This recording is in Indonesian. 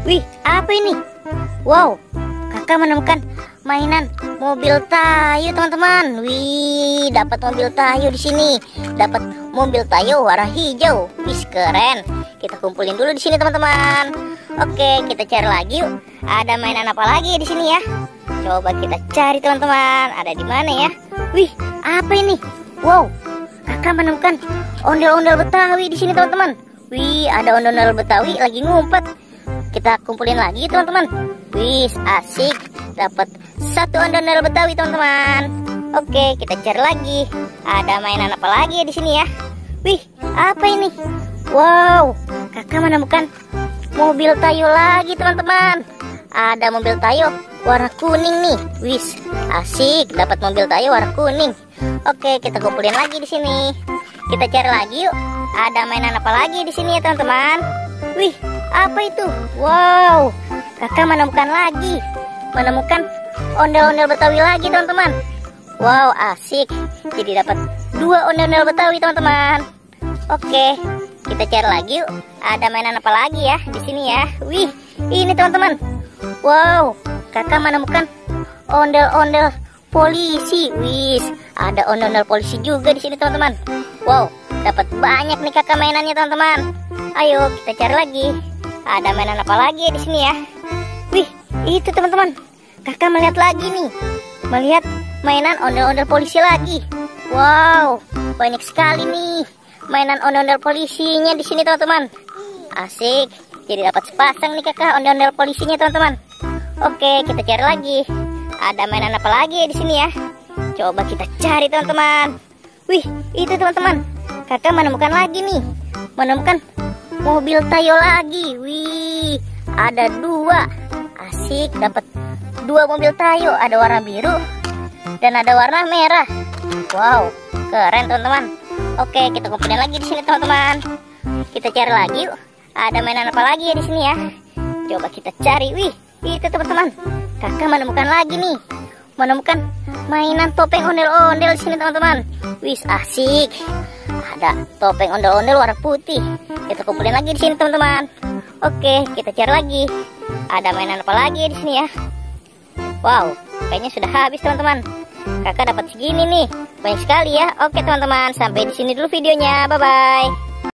Wih, apa ini? Wow, kakak menemukan mainan mobil Tayo, teman-teman. Wih, dapat mobil Tayo di sini. Dapat mobil Tayo warna hijau. Wih, keren. Kita kumpulin dulu di sini, teman-teman. Oke, kita cari lagi yuk. Ada mainan apa lagi di sini ya? Coba kita cari, teman-teman. Ada di mana ya? Wih, apa ini? Wow, kakak menemukan ondel-ondel Betawi di sini, teman-teman. Wih, ada ondel-ondel Betawi lagi ngumpet. Kita kumpulin lagi, teman-teman. Wih, asik. Dapat satu ondel-ondel Betawi, teman-teman. Oke, kita cari lagi. Ada mainan apa lagi di sini ya? Wih, apa ini? Wow, kakak menemukan mobil Tayo lagi, teman-teman. Ada mobil Tayo warna kuning nih. Wih, asik. Dapat mobil Tayo warna kuning. Oke, kita kumpulin lagi di sini. Kita cari lagi yuk. Ada mainan apa lagi di sini ya, teman-teman? Wih, apa itu? Wow, kakak menemukan lagi. Menemukan ondel-ondel Betawi lagi, teman-teman. Wow, asik. Jadi dapat dua ondel-ondel Betawi, teman-teman. Oke, kita cari lagi yuk. Ada mainan apa lagi ya di sini ya? Wih, ini, teman-teman. Wow, kakak menemukan ondel-ondel polisi. Wih, ada ondel-ondel polisi juga di sini, teman-teman. Wow, dapat banyak nih kakak mainannya, teman-teman. Ayo kita cari lagi. Ada mainan apa lagi di sini ya? Wih, itu, teman-teman. Kakak melihat lagi nih. Melihat mainan ondel-ondel polisi lagi. Wow, banyak sekali nih mainan ondel-ondel polisinya di sini, teman-teman. Asik. Jadi dapat sepasang nih kakak ondel-ondel polisinya, teman-teman. Oke, kita cari lagi. Ada mainan apa lagi di sini ya? Coba kita cari, teman-teman. Wih, itu, teman-teman. Kakak menemukan lagi nih. Menemukan mobil Tayo lagi. Wih, ada dua. Asik, dapat dua mobil Tayo. Ada warna biru dan ada warna merah. Wow, keren, teman-teman. Oke, kita kumpulin lagi di sini, teman-teman. Kita cari lagi yuk. Ada mainan apa lagi ya di sini ya? Coba kita cari. Wih, itu, teman-teman. Kakak menemukan lagi nih. Menemukan mainan topeng ondel-ondel di sini, teman-teman. Wih, asik. Ada topeng ondel-ondel warna putih. Kita kumpulin lagi di sini, teman-teman. Oke, kita cari lagi. Ada mainan apa lagi di sini ya? Wow, kayaknya sudah habis, teman-teman. Kakak dapat segini nih. Banyak sekali ya. Oke, teman-teman, sampai di sini dulu videonya. Bye-bye.